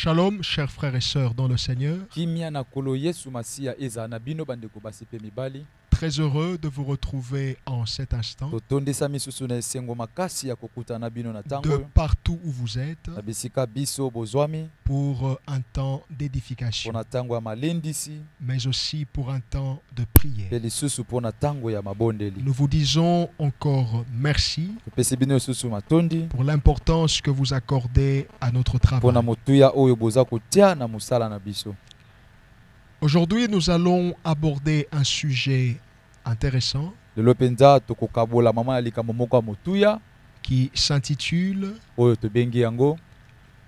Shalom, chers frères et sœurs dans le Seigneur. Très heureux de vous retrouver en cet instant, de partout où vous êtes, pour un temps d'édification, mais aussi pour un temps de prière. Nous vous disons encore merci pour l'importance que vous accordez à notre travail. Aujourd'hui, nous allons aborder un sujet intéressant qui s'intitule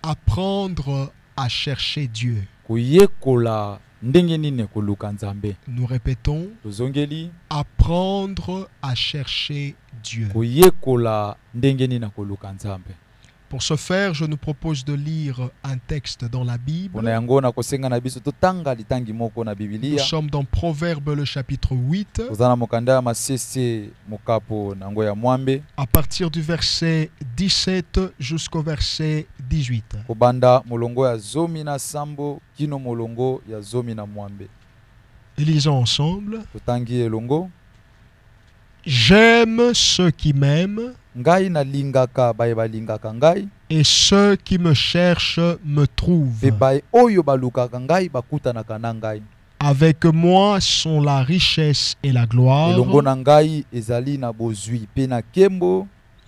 Apprendre à chercher Dieu. Nous répétons, apprendre à chercher Dieu. Pour ce faire, je nous propose de lire un texte dans la Bible. Nous sommes dans Proverbe le chapitre 8, à partir du verset 17 jusqu'au verset 18. Et lisons ensemble. J'aime ceux qui m'aiment, et ceux qui me cherchent me trouvent. Avec moi sont la richesse et la gloire,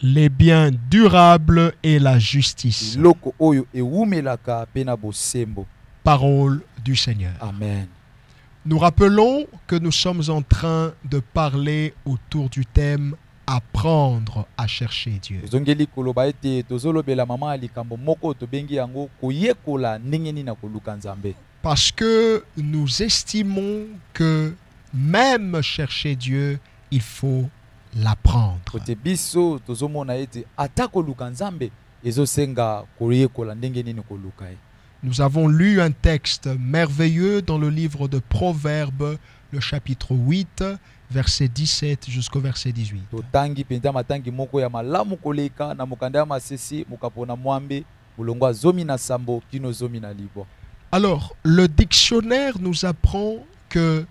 les biens durables et la justice. Parole du Seigneur. Amen. Nous rappelons que nous sommes en train de parler autour du thème apprendre à chercher Dieu. Parce que nous estimons que même chercher Dieu, il faut l'apprendre. Nous avons lu un texte merveilleux dans le livre de Proverbes, le chapitre 8, verset 17 jusqu'au verset 18. Alors, le dictionnaire nous apprend que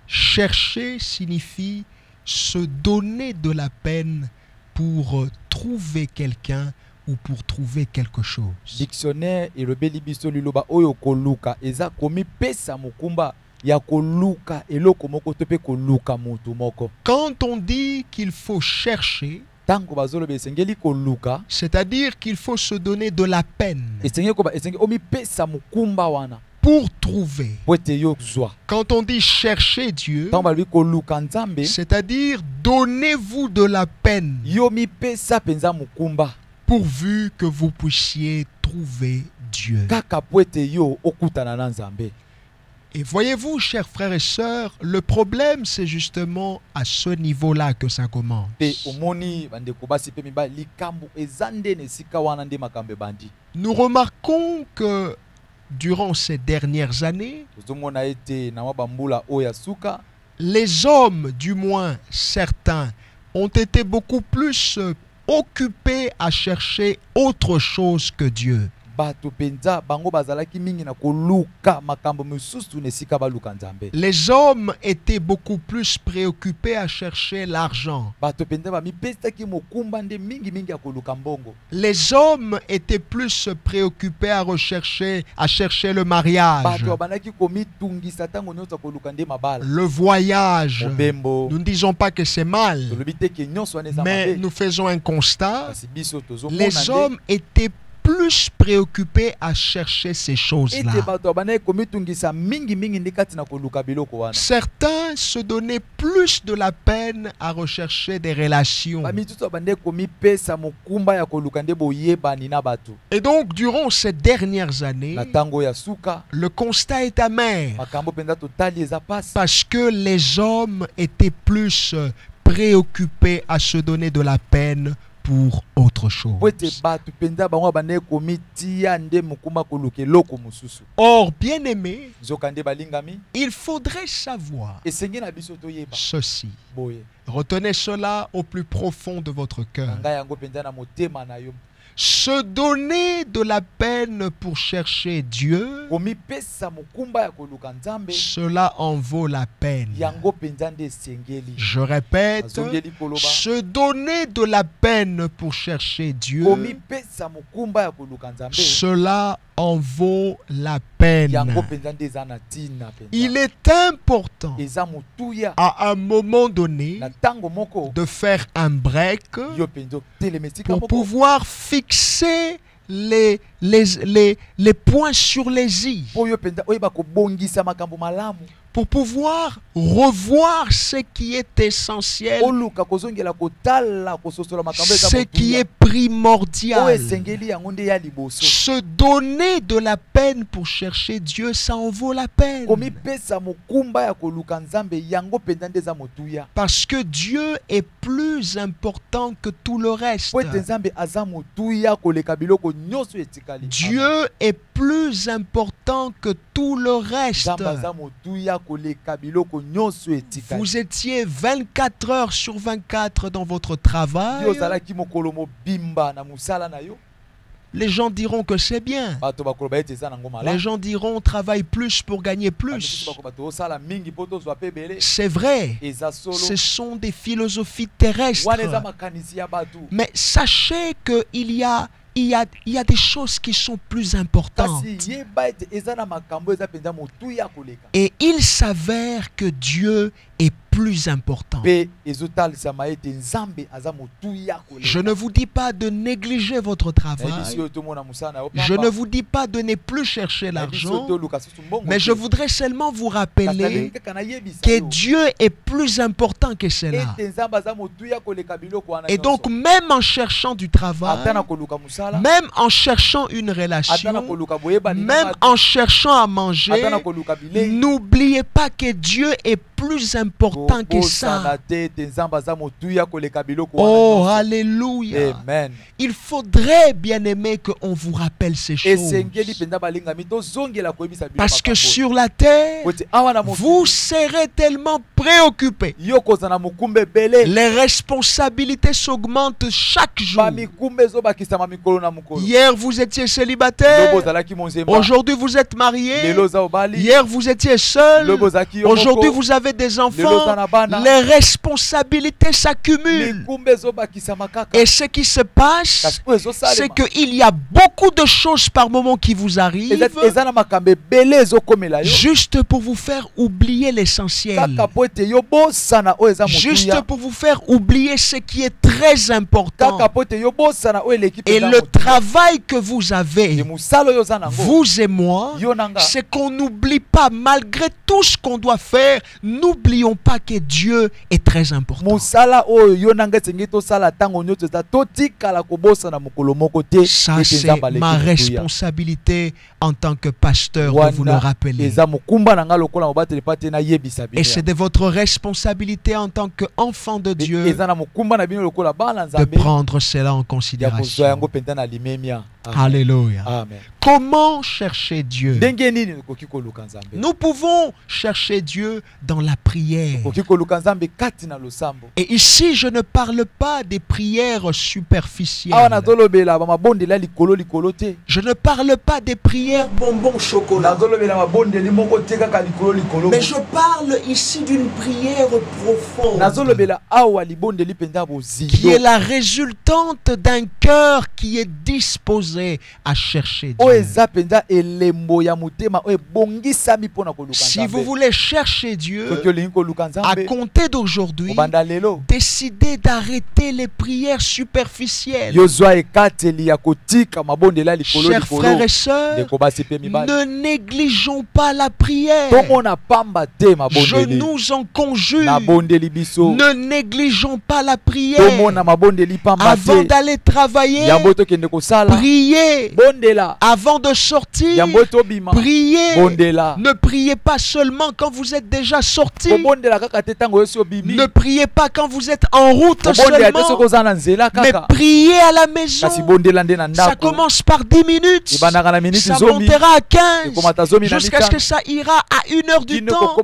chercher signifie se donner de la peine pour trouver quelqu'un ou pour trouver quelque chose. Dictionnaire et le belibiso liloba oyo koluka eza komi pesa mukumba ya koluka eloko moko tope koluka mutu moko. Quand on dit qu'il faut chercher, tango bazolo besengeli koluka, c'est-à-dire qu'il faut se donner de la peine esenge omi pesa mukumba wana pour trouver. Quand Quand on dit chercher Dieu, koluka nzambe, c'est-à-dire donnez-vous de la peine yomi pesa penza mukumba pourvu que vous puissiez trouver Dieu. Et voyez-vous, chers frères et sœurs, le problème, c'est justement à ce niveau-là que ça commence. Nous remarquons que durant ces dernières années, les hommes, du moins certains, ont été beaucoup plus occupés à chercher autre chose que Dieu. Les hommes étaient beaucoup plus préoccupés à chercher l'argent. Les hommes étaient plus préoccupés à chercher le mariage, le voyage. Nous ne disons pas que c'est mal, mais nous faisons un constat. Les hommes étaient plus préoccupés à chercher ces choses-là. Certains se donnaient plus de la peine à rechercher des relations. Et donc, durant ces dernières années, le constat est amer parce que les hommes étaient plus préoccupés à se donner de la peine pour autre chose. Or, bien-aimé, il faudrait savoir ceci. Retenez cela au plus profond de votre cœur. Se donner de la peine pour chercher Dieu, cela en vaut la peine. Je répète, se donner de la peine pour chercher Dieu, cela en vaut la peine. Il est important à un moment donné de faire un break pour pouvoir fixer les points sur les i, pour pouvoir revoir ce qui est essentiel, ce qui est primordial. Se donner de la peine pour chercher Dieu, ça en vaut la peine. Parce que Dieu est plus important que tout le reste. Dieu est plus important que tout le reste. Vous étiez 24 heures sur 24 dans votre travail. Les gens diront que c'est bien. Les gens diront on travaille plus pour gagner plus. C'est vrai. Ce sont des philosophies terrestres. Mais sachez qu'il y a des choses qui sont plus importantes. Et il s'avère que Dieu est plus important. Je ne vous dis pas de négliger votre travail. Je ne vous dis pas de ne plus chercher l'argent. Mais je voudrais seulement vous rappeler que Dieu est plus important que cela. Et donc même en cherchant du travail, même en cherchant une relation, même en cherchant à manger, n'oubliez pas que Dieu est plus important que ça. Oh, alléluia. Amen. Il faudrait, bien aimé, qu'on vous rappelle ces choses. Parce que sur la terre, vous serez tellement préoccupés. Les responsabilités s'augmentent chaque jour. Hier, vous étiez célibataire. Aujourd'hui, vous êtes marié. Hier, vous étiez seul. Aujourd'hui, vous avez des enfants. Les responsabilités s'accumulent. Et ce qui se passe, c'est qu'il y a beaucoup de choses par moment qui vous arrivent juste pour vous faire oublier l'essentiel. Juste pour vous faire oublier ce qui est très important. Et le travail que vous avez, vous et moi, c'est qu'on n'oublie pas, malgré tout ce qu'on doit faire, n'oublions pas que Dieu est très important. Ça, c'est ma responsabilité en tant que pasteur de vous le rappeler. Et c'est de votre responsabilité en tant qu'enfant de Dieu de prendre cela en considération. Alléluia. Amen. Comment chercher Dieu? Nous pouvons chercher Dieu dans la prière. Et ici, je ne parle pas des prières superficielles. Je ne parle pas des prières bonbons chocolat. Mais je parle ici d'une prière profonde qui est la résultante d'un cœur qui est disposé à chercher Dieu. Si vous voulez chercher Dieu, à compter d'aujourd'hui, décidez d'arrêter les prières superficielles. Chers frères et sœurs, ne négligeons pas la prière. Je nous en conjure, ne négligeons pas la prière. Avant d'aller travailler, priez. Avant de sortir, priez. Ne priez pas seulement quand vous êtes déjà sorti. Ne priez pas quand vous êtes en route seulement, mais priez à la maison. Ça commence par 10 minutes, ça montera à 15, jusqu'à ce que ça ira à 1 heure du temps.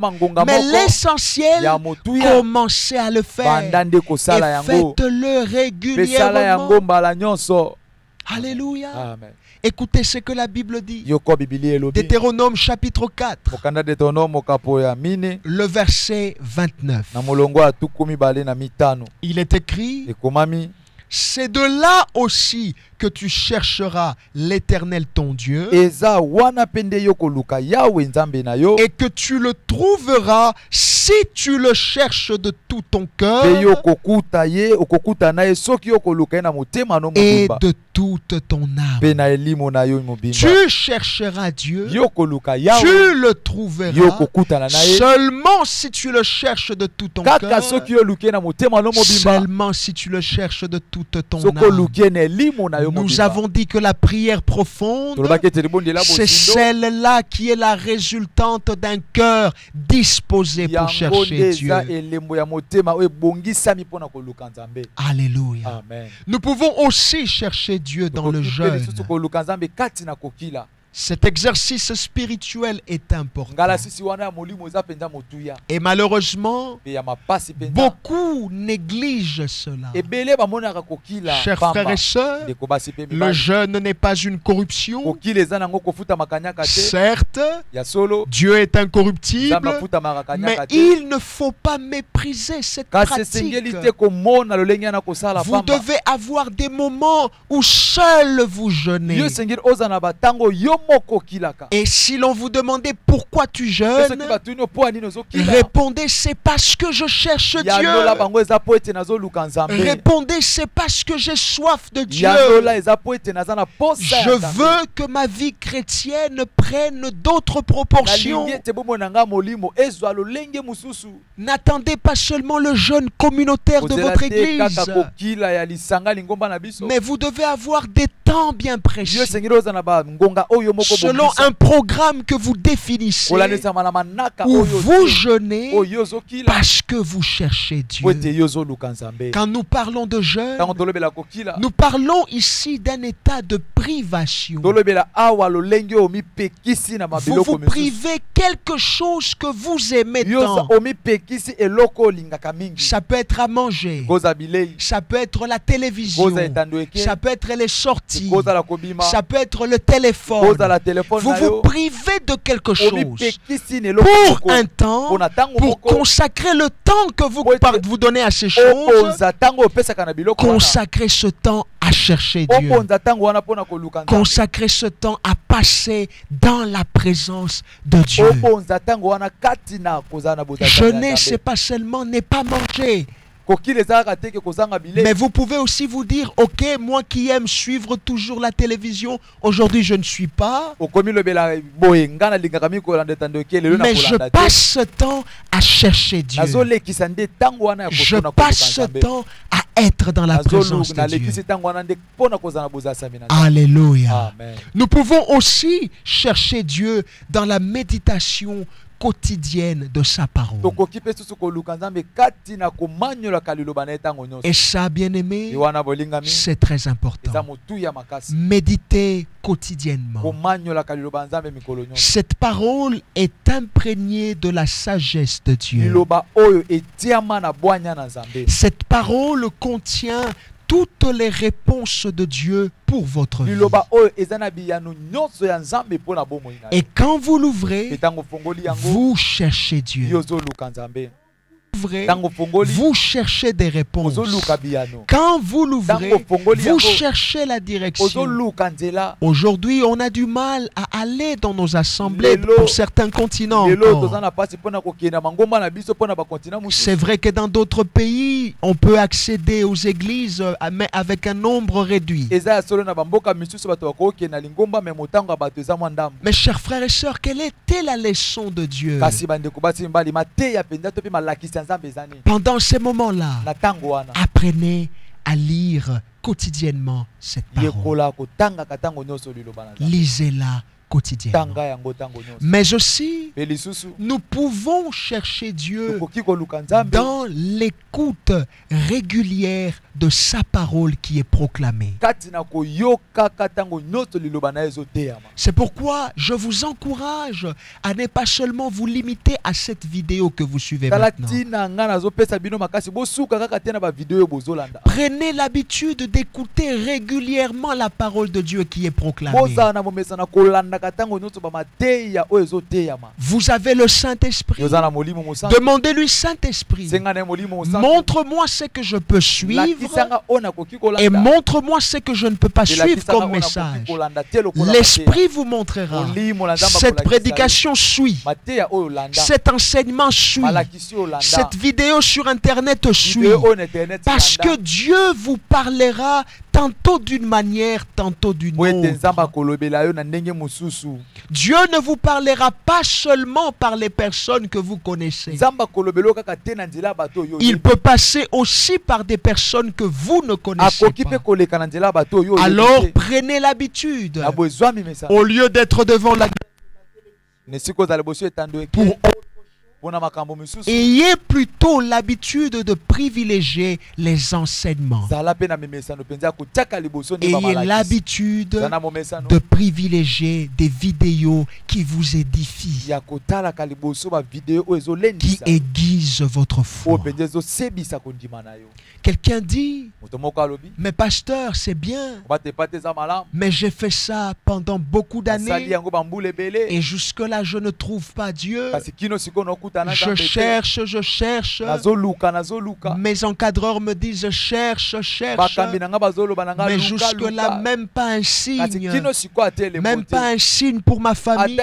Mais l'essentiel, commencez à le faire et faites-le régulièrement. Alléluia. Amen. Écoutez ce que la Bible dit. Deutéronome chapitre 4. Le verset 29. Il est écrit: c'est de là aussi que tu chercheras l'Éternel ton Dieu, et que tu le trouveras si tu le cherches de tout ton cœur et de toute ton âme. Tu chercheras Dieu, tu le trouveras seulement si tu le cherches de tout ton cœur, seulement si tu le cherches de toute ton âme. Nous avons dit que la prière profonde, c'est celle-là qui est la résultante d'un cœur disposé pour chercher Dieu. Alléluia. Amen. Nous pouvons aussi chercher Dieu dans le jeûne. Cet exercice spirituel est important. Et malheureusement, beaucoup négligent cela. Chers frères et sœurs, le jeûne n'est pas une corruption. Certes, Dieu est incorruptible, mais il ne faut pas mépriser cette pratique. Vous devez avoir des moments où seul vous jeûnez. Et si l'on vous demandait pourquoi tu jeûnes, répondez: c'est parce que je cherche Dieu. Répondez: c'est parce que j'ai soif de Dieu. Je veux que ma vie chrétienne prenne d'autres proportions. N'attendez pas seulement le jeûne communautaire de votre église, mais vous devez avoir des temps bien précis, selon un programme que vous définissez, où vous jeûnez parce que vous cherchez Dieu. Quand nous parlons de jeûne, nous parlons ici d'un état de privation. Vous vous privez quelque chose que vous aimez tant. Ça peut être à manger, ça peut être la télévision, ça peut être les sorties, ça peut être le téléphone. Vous vous privez de quelque chose pour un temps, pour consacrer le temps que vous donnez à ces choses. Consacrez ce temps à chercher Dieu. Consacrez ce temps à passer dans la présence de Dieu. Jeûner, c'est pas seulement ne pas manger. Mais vous pouvez aussi vous dire: ok, moi qui aime suivre toujours la télévision, aujourd'hui je ne suis pas, mais je passe ce temps à chercher Dieu. Je passe ce temps à être dans la présence de Dieu. Alléluia. Amen. Nous pouvons aussi chercher Dieu dans la méditation quotidienne de sa parole. Et ça, bien-aimé, c'est très important. Méditer quotidiennement. Cette parole est imprégnée de la sagesse de Dieu. Cette parole contient toutes les réponses de Dieu pour votre vie. Et quand vous l'ouvrez, vous cherchez Dieu. Vous cherchez des réponses. Quand vous l'ouvrez, vous cherchez la direction. Aujourd'hui, on a du mal à aller dans nos assemblées pour certains continents encore. C'est vrai que dans d'autres pays, on peut accéder aux églises, mais avec un nombre réduit. Mes chers frères et sœurs, quelle était la leçon de Dieu? Pendant ces moments-là, apprenez à lire quotidiennement cette parole. Lisez-la quotidiennement. Mais aussi, nous pouvons chercher Dieu dans l'écoute régulière de sa parole qui est proclamée. C'est pourquoi je vous encourage à ne pas seulement vous limiter à cette vidéo que vous suivez maintenant. Prenez l'habitude d'écouter régulièrement la parole de Dieu qui est proclamée. Vous avez le Saint-Esprit. Demandez-lui, Saint-Esprit, montre-moi ce que je peux suivre et montre-moi ce que je ne peux pas suivre comme message. L'Esprit vous montrera. Cette prédication suit. Cet enseignement suit. Cette vidéo sur Internet suit. Parce que Dieu vous parlera tantôt d'une manière, tantôt d'une autre. Dieu ne vous parlera pas seulement par les personnes que vous connaissez. Il peut passer aussi par des personnes que vous ne connaissez pas. Alors prenez l'habitude, au lieu d'être devant la ayez plutôt l'habitude de privilégier les enseignements. Ayez l'habitude de privilégier des vidéos qui vous édifient, qui aiguisent votre foi. Quelqu'un dit, mais pasteur, c'est bien, mais j'ai fait ça pendant beaucoup d'années et jusque-là je ne trouve pas Dieu. Je cherche. Mes encadreurs me disent je cherche. Mais jusque-là, même pas un signe. Même pas un signe pour ma famille.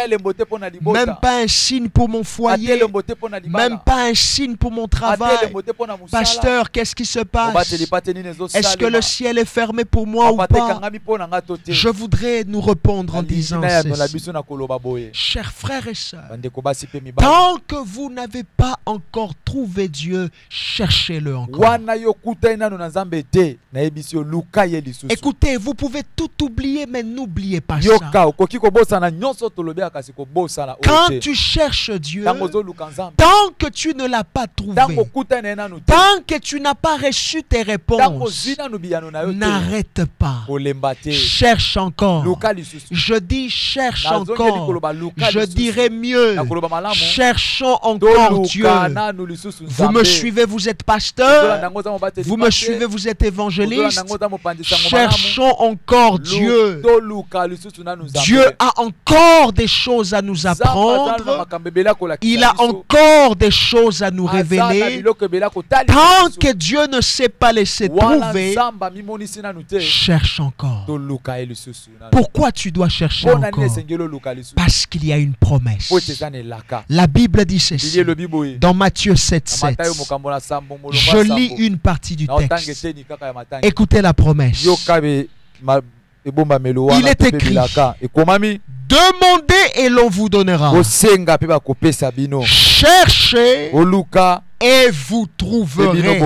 Même pas un signe pour mon foyer. Même pas un signe pour mon travail. Pasteur, qu'est-ce qui se passe? Est-ce que le ciel est fermé pour moi ou pas? Je voudrais nous répondre en disant ceci. Chers frères et sœurs, tant que vous n'avez pas encore trouvé Dieu, cherchez-le encore. Écoutez, vous pouvez tout oublier, mais n'oubliez pas ça. Quand tu cherches Dieu, tant que tu ne l'as pas trouvé, tant que tu n'as pas reçu tes réponses, n'arrête pas. Cherche encore. Je dis cherche encore. Je dirais mieux. Cherchons encore Dieu. Vous me suivez, vous êtes pasteur. Vous me suivez, vous êtes évangéliste. Cherchons encore Dieu. Dieu a encore des choses à nous apprendre. Il a encore des choses à nous révéler. Tant que Dieu ne s'est pas laissé trouver, cherche encore. Pourquoi tu dois chercher encore? Parce qu'il y a une promesse. La Bible dit ceci dans Matthieu 7:7. Je lis une partie du texte. Écoutez la promesse. Il est écrit: demandez et l'on vous donnera. Cherchez et vous trouverez.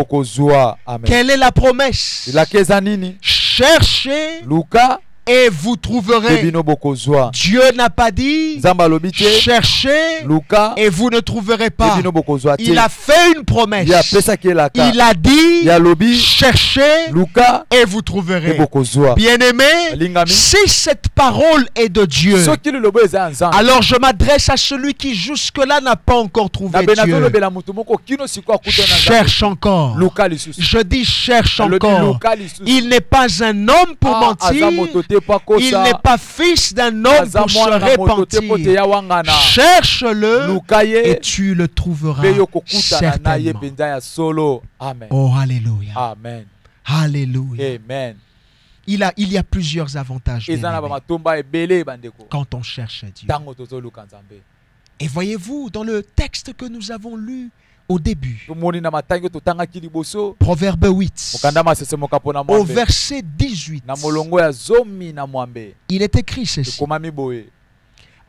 Quelle est la promesse? Cherchez et vous trouverez. Dieu n'a pas dit cherchez et vous ne trouverez pas. Il a fait une promesse. Il a dit cherchez et vous trouverez. Bien-aimé, si cette parole est de Dieu, alors je m'adresse à celui qui jusque-là n'a pas encore trouvé Dieu. Cherche encore. Je dis cherche encore. Il n'est pas un homme pour mentir. Il n'est pas fils d'un homme pour se repentir. Cherche-le et tu le trouveras certainement. Oh, alléluia. Amen. Alléluia. Amen. Il y a plusieurs avantages quand on cherche Dieu. Et voyez-vous, dans le texte que nous avons lu au début, Proverbe 8, au verset 18, il est écrit ceci: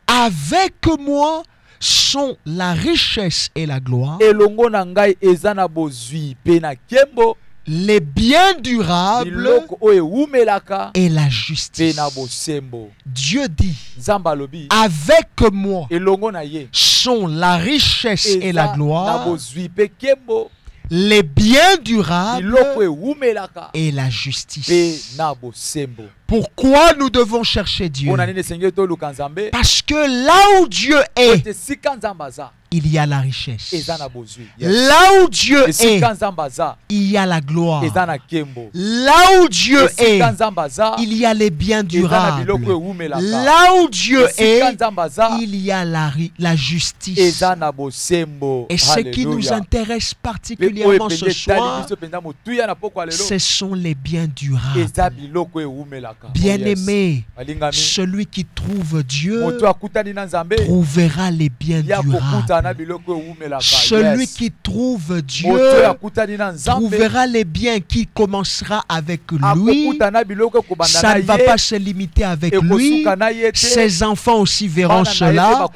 avec moi sont la richesse et la gloire, les biens durables et la justice. Dieu dit, avec moi sont la richesse et la gloire, les biens durables et la justice. Pourquoi nous devons chercher Dieu? Parce que là où Dieu est, il y a la richesse. Là où Dieu est, il y a la gloire. Là où Dieu est, il y a les biens durables. Là où Dieu est, il y a la justice. Et ce qui nous intéresse particulièrement ce soir, ce sont les biens durables. Bien-aimé, celui qui trouve Dieu trouvera les biens durables. Celui qui trouve Dieu trouvera les biens qui commencera avec lui. Ça ne va pas se limiter avec lui. Ses enfants aussi verront cela.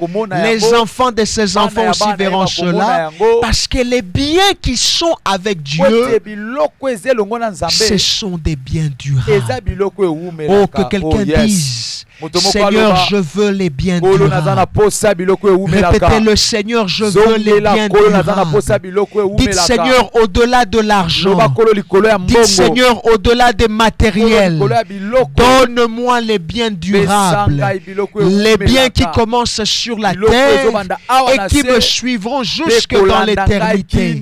Les enfants de ses enfants aussi verront cela. Parce que les biens qui sont avec Dieu, ce sont des biens durables. Oh, que quelqu'un dise, Seigneur, je veux les biens durables. Répétez le, Seigneur, je veux les biens durables. Dites, Seigneur, au-delà de l'argent. Dites, Seigneur, au-delà des matériels. Donne-moi les biens durables. Les biens qui commencent sur la terre et qui me suivront jusque dans l'éternité.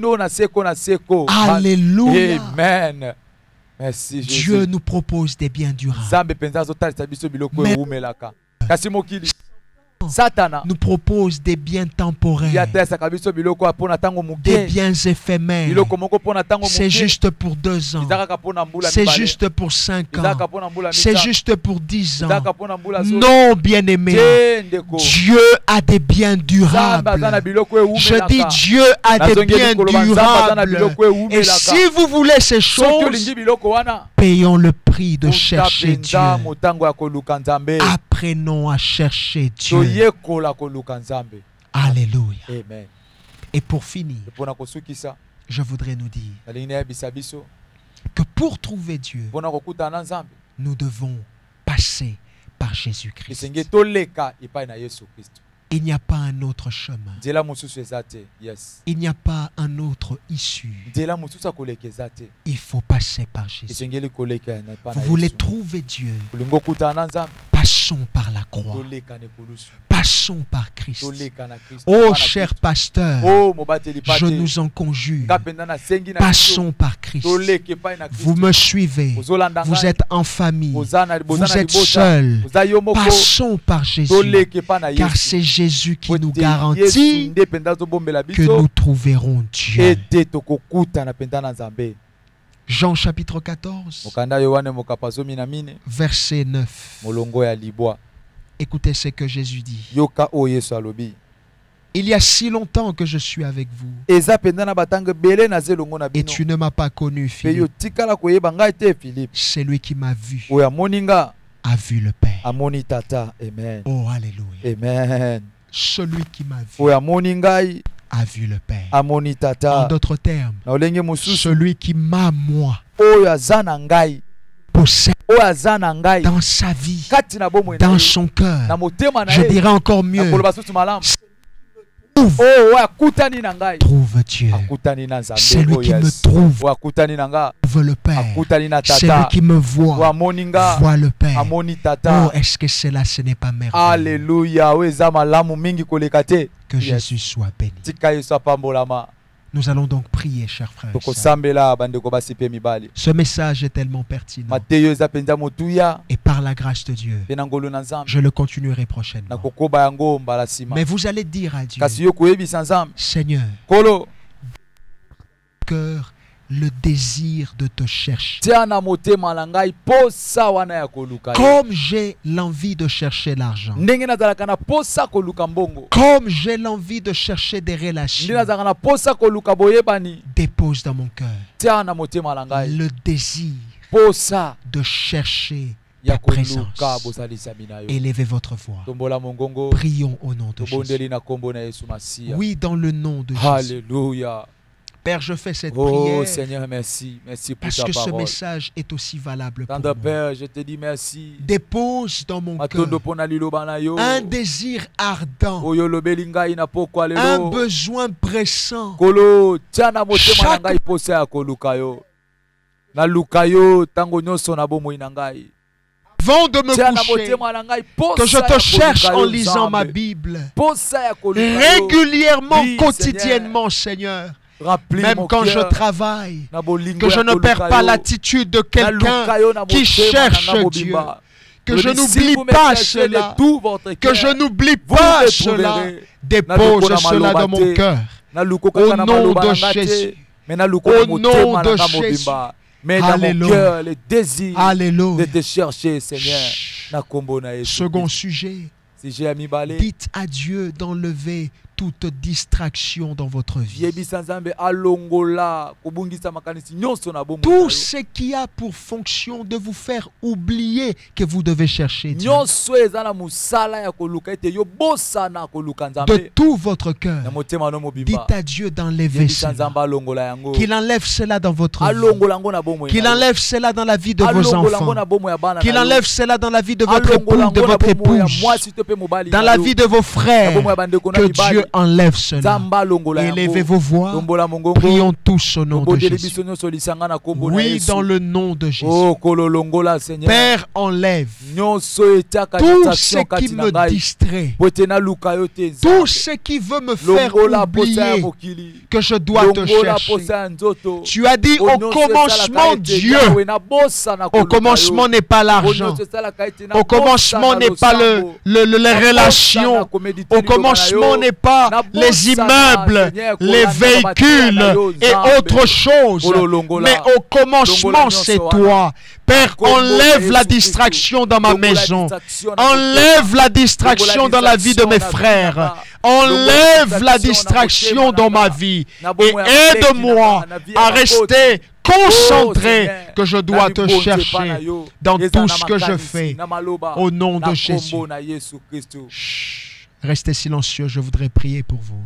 Alléluia. Amen. Merci, Dieu nous propose des biens durables. Satana nous propose des biens temporaires, des biens éphémères. C'est juste pour 2 ans, c'est juste pour 5 ans, c'est juste pour 10 ans. Non, bien-aimé, Dieu a des biens durables. Je dis, Dieu a des biens durables. Et si vous voulez ces choses, payons le prix de chercher Dieu. Apprenons à chercher Dieu. Alléluia. Amen. Et pour finir, je voudrais nous dire que pour trouver Dieu, nous devons passer par Jésus-Christ. Il n'y a pas un autre chemin. Il n'y a pas un autre issue. Il faut passer par Jésus. Vous voulez trouver Dieu? Passons par la croix. Passons par Christ. Oh, cher pasteur, je nous en conjure. Passons par Christ. Vous me suivez. Vous êtes en famille. Vous êtes seul. Passons par Jésus. Car c'est Jésus qui nous garantit que nous trouverons Dieu. Jean chapitre 14, verset 9. Écoutez ce que Jésus dit. Il y a si longtemps que je suis avec vous et tu ne m'as pas connu, Philippe. Celui qui m'a vu a vu le Père. Amen. Oh, alléluia. Amen. Celui qui m'a vu a vu le Père. En d'autres termes, celui qui m'a moi possède dans sa vie, dans son cœur. Je dirais encore mieux, trouve Dieu. Celui qui me trouve le Père. Celui qui me voit le Père. Oh, est-ce que cela, ce n'est pas merveilleux? Alléluia. Que Jésus soit béni. Nous allons donc prier, chers frères. Ce message est tellement pertinent. Et par la grâce de Dieu, je le continuerai prochainement. Mais vous allez dire à Dieu, Seigneur, cœur, le désir de te chercher. Comme j'ai l'envie de chercher l'argent. Comme j'ai l'envie de chercher des relations. Dépose dans mon cœur le désir de chercher ta présence. Élevez votre voix. Prions au nom de Jésus. Oui, dans le nom de Jésus. Alléluia. Père, je fais cette prière. Seigneur, merci. Merci pour parce ta que parole. Ce message est aussi valable pour moi. Père, je te dis merci. Dépose dans mon cœur un désir ardent, un besoin pressant. Avant de me coucher, que je te cherche en lisant ma Bible régulièrement, quotidiennement, Seigneur. Même quand je travaille, que je ne perds pas l'attitude de quelqu'un qui cherche Dieu. Que je n'oublie pas cela. Que je n'oublie pas cela. Dépose cela dans mon cœur. Au nom de Jésus. Au nom de Jésus. Mais dans mon cœur, le désir de te chercher, Seigneur. Second sujet. Dites à Dieu d'enlever toute distraction dans votre vie. Tout ce qui a pour fonction de vous faire oublier que vous devez chercher Dieu. De tout votre cœur, dites à Dieu d'enlever cela. Qu'il enlève cela dans votre vie. Qu'il enlève cela dans la vie de vos enfants. Qu'il enlève cela dans la vie de votre époux, de votre épouse. Dans la vie de vos frères. Que Dieu enlève cela. Élevez vos voix. Prions tous au nom de Jésus. Oui, dans le nom de Jésus. Père, enlève tout ce qui me distrait. Tout ce qui veut me faire oublier que je dois te chercher. Tu as dit au commencement Dieu. Au commencement n'est pas l'argent. Au commencement n'est pas les relations. Au commencement n'est pas les immeubles, les véhicules et autre chose. Mais au commencement, c'est toi. Père, enlève la distraction dans ma maison. Enlève la distraction dans la vie de mes frères. Enlève la distraction dans ma vie. Et aide-moi à rester concentré que je dois te chercher dans tout ce que je fais. Au nom de Jésus. Restez silencieux, je voudrais prier pour vous.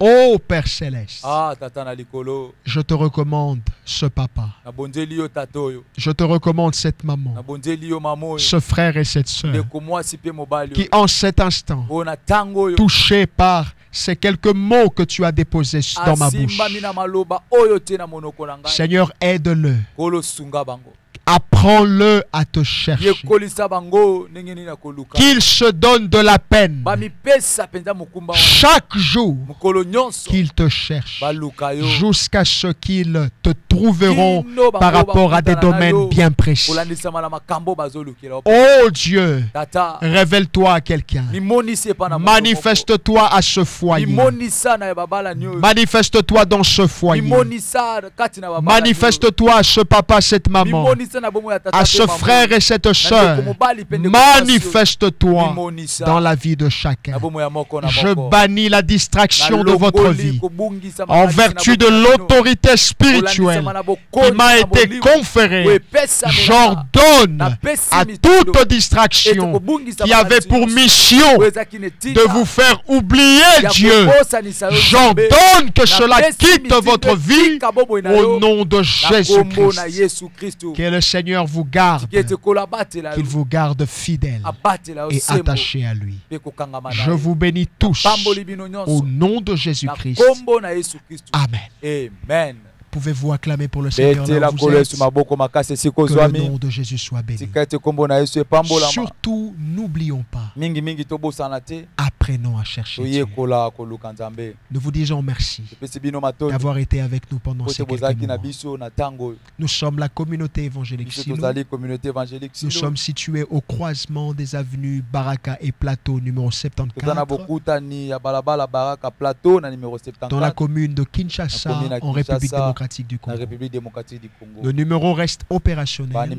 Oh Père Céleste, je te recommande ce papa. Je te recommande cette maman, ce frère et cette soeur qui en cet instant, touchés par ces quelques mots que tu as déposés dans ma bouche. Seigneur, aide-le. Apprends-le à te chercher. Qu'il se donne de la peine chaque jour qu'il te cherche jusqu'à ce qu'ils te trouveront par rapport à des domaines bien précis. Oh Dieu, révèle-toi à quelqu'un. Manifeste-toi à ce foyer. Manifeste-toi dans ce foyer. Manifeste-toi à ce papa, cette maman. À ce frère et cette soeur, manifeste-toi dans la vie de chacun. Je bannis la distraction de votre vie en vertu de l'autorité spirituelle qui m'a été conférée. J'ordonne à toute distraction qui avait pour mission de vous faire oublier Dieu. J'ordonne que cela quitte votre vie au nom de Jésus-Christ. Que le Seigneur vous garde, qu'il vous garde fidèle et attaché à lui. Je vous bénis tous au nom de Jésus-Christ. Amen. Pouvez-vous acclamer pour le Seigneur là où vous êtes? Que le nom de Jésus soit béni. Surtout, n'oublions pas. Apprenons à chercher Dieu. Nous vous disons merci d'avoir été avec nous pendant ces quelques mois. Nous sommes la communauté évangélique Silo. Nous sommes situés au croisement des avenues Baraka et Plateau numéro 74 dans la commune de Kinshasa en République démocratique du Congo. Le numéro reste opérationnel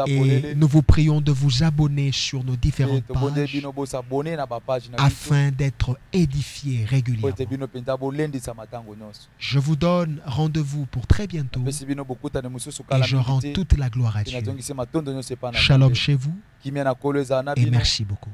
et nous vous prions de vous abonner sur nos différentes pages afin d'être édifiés régulièrement. Je vous donne rendez-vous pour très bientôt et je rends toute la gloire à Dieu. Shalom chez vous et merci beaucoup.